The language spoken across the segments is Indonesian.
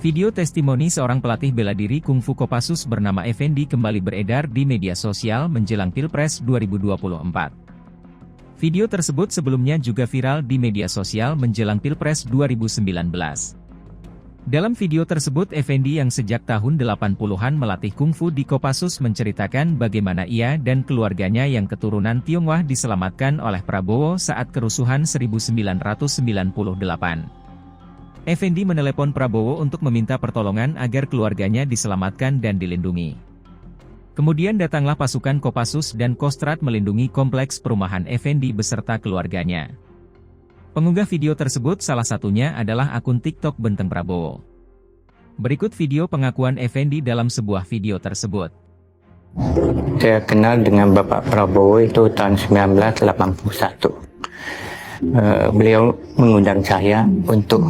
Video testimoni seorang pelatih bela diri kungfu Kopassus bernama Effendi kembali beredar di media sosial menjelang Pilpres 2024. Video tersebut sebelumnya juga viral di media sosial menjelang Pilpres 2019. Dalam video tersebut Effendi yang sejak tahun 80-an melatih kungfu di Kopassus menceritakan bagaimana ia dan keluarganya yang keturunan Tionghoa diselamatkan oleh Prabowo saat kerusuhan 1998. Effendi menelepon Prabowo untuk meminta pertolongan agar keluarganya diselamatkan dan dilindungi. Kemudian datanglah pasukan Kopassus dan Kostrad melindungi kompleks perumahan Effendi beserta keluarganya. Pengunggah video tersebut salah satunya adalah akun TikTok Benteng Prabowo. Berikut video pengakuan Effendi dalam sebuah video tersebut. Saya kenal dengan Bapak Prabowo itu tahun 1981. Beliau mengundang saya untuk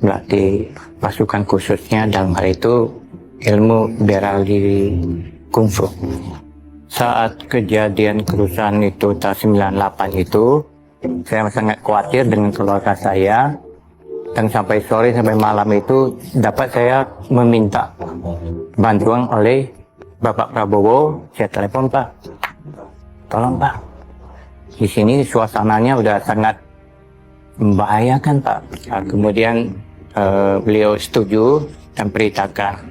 melatih pasukan khususnya dalam hal itu ilmu bela diri kungfu. Saat kejadian kerusuhan itu tahun 98 itu, saya sangat khawatir dengan keluarga saya, dan sampai sore sampai malam itu dapat saya meminta bantuan oleh Bapak Prabowo. Saya telepon, Pak, tolong Pak, di sini suasananya udah sangat membahayakan Pak. Kemudian beliau setuju dan perintahkan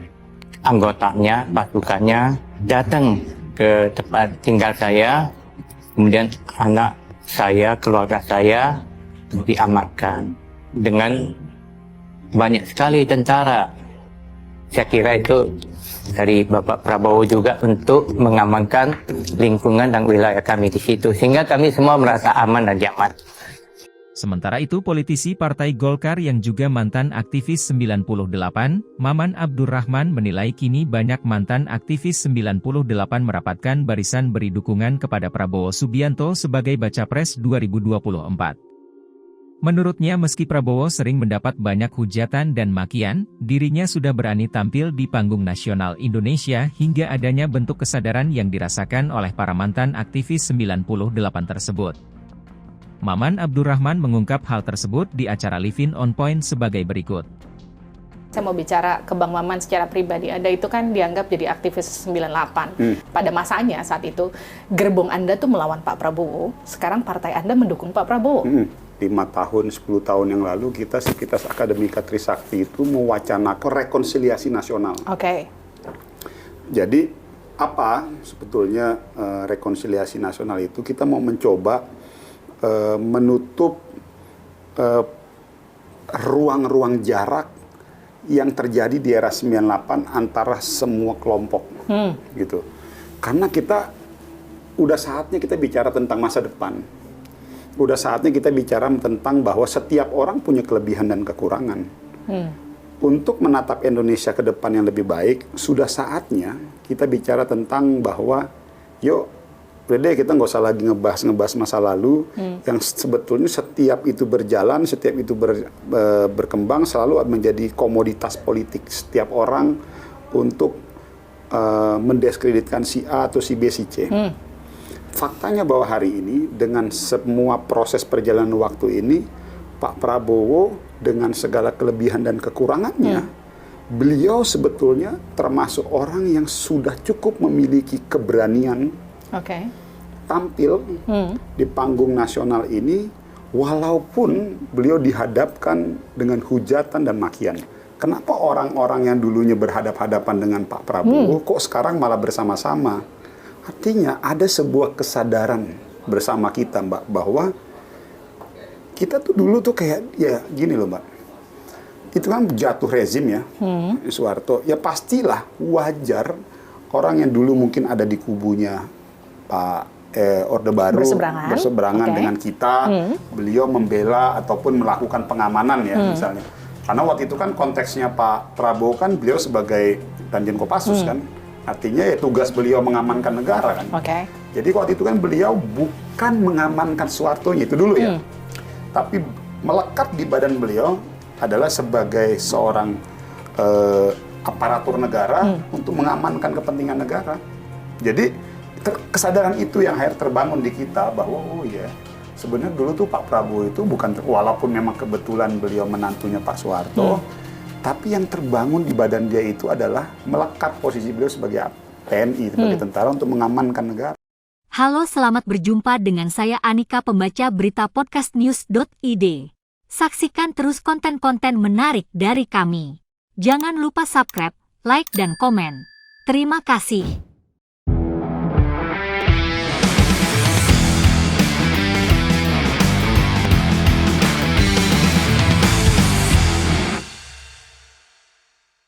anggotanya, pasukannya datang ke tempat tinggal saya. Kemudian anak saya, keluarga saya diamankan dengan banyak sekali tentara. Saya kira itu dari Bapak Prabowo juga untuk mengamankan lingkungan dan wilayah kami di situ, sehingga kami semua merasa aman dan nyaman. Sementara itu politisi Partai Golkar yang juga mantan aktivis 98, Maman Abdurrahman menilai kini banyak mantan aktivis 98 merapatkan barisan beri dukungan kepada Prabowo Subianto sebagai baca pres 2024. Menurutnya meski Prabowo sering mendapat banyak hujatan dan makian, dirinya sudah berani tampil di panggung nasional Indonesia hingga adanya bentuk kesadaran yang dirasakan oleh para mantan aktivis 98 tersebut. Maman Abdurrahman mengungkap hal tersebut di acara Livin on Point sebagai berikut. Saya mau bicara ke Bang Maman secara pribadi. Anda itu kan dianggap jadi aktivis 98. Pada masanya saat itu, gerbong Anda tuh melawan Pak Prabowo. Sekarang partai Anda mendukung Pak Prabowo. 5 tahun, 10 tahun yang lalu kita Sivitas Akademika Trisakti itu mewacanakan rekonsiliasi nasional. Oke. Jadi apa sebetulnya rekonsiliasi nasional itu? Kita mau mencoba menutup ruang-ruang jarak yang terjadi di era 98 antara semua kelompok, gitu. Karena kita udah saatnya kita bicara tentang masa depan. Udah saatnya kita bicara tentang bahwa setiap orang punya kelebihan dan kekurangan. Untuk menatap Indonesia ke depan yang lebih baik, sudah saatnya kita bicara tentang bahwa yuk, udah deh kita nggak usah lagi ngebahas masa lalu yang sebetulnya setiap itu berjalan, setiap itu berkembang selalu menjadi komoditas politik setiap orang untuk mendiskreditkan si A atau si B, si C. Faktanya bahwa hari ini dengan semua proses perjalanan waktu ini, Pak Prabowo dengan segala kelebihan dan kekurangannya, beliau sebetulnya termasuk orang yang sudah cukup memiliki keberanian tampil di panggung nasional ini, walaupun beliau dihadapkan dengan hujatan dan makian. Kenapa orang-orang yang dulunya berhadap-hadapan dengan Pak Prabowo kok sekarang malah bersama-sama? Artinya ada sebuah kesadaran bersama kita, Mbak, bahwa kita tuh dulu tuh kayak, ya gini loh Mbak, itu kan jatuh rezim ya, Soeharto, ya pastilah wajar orang yang dulu mungkin ada di kubunya Pak Orde Baru berseberangan dengan kita, beliau membela ataupun melakukan pengamanan ya misalnya. Karena waktu itu kan konteksnya Pak Prabowo kan beliau sebagai Danjen Kopassus kan, artinya ya tugas beliau mengamankan negara kan. Jadi waktu itu kan beliau bukan mengamankan Soehartonya itu dulu ya, tapi melekat di badan beliau adalah sebagai seorang aparatur negara untuk mengamankan kepentingan negara. Jadi kesadaran itu yang akhirnya terbangun di kita bahwa oh ya, sebenarnya dulu tuh Pak Prabowo itu bukan, walaupun memang kebetulan beliau menantunya Pak Soeharto, Tapi yang terbangun di badan dia itu adalah melekat posisi beliau sebagai TNI, sebagai tentara untuk mengamankan negara. Halo, selamat berjumpa dengan saya Anika, pembaca berita podcastnews.id. Saksikan terus konten-konten menarik dari kami. Jangan lupa subscribe, like, dan komen. Terima kasih.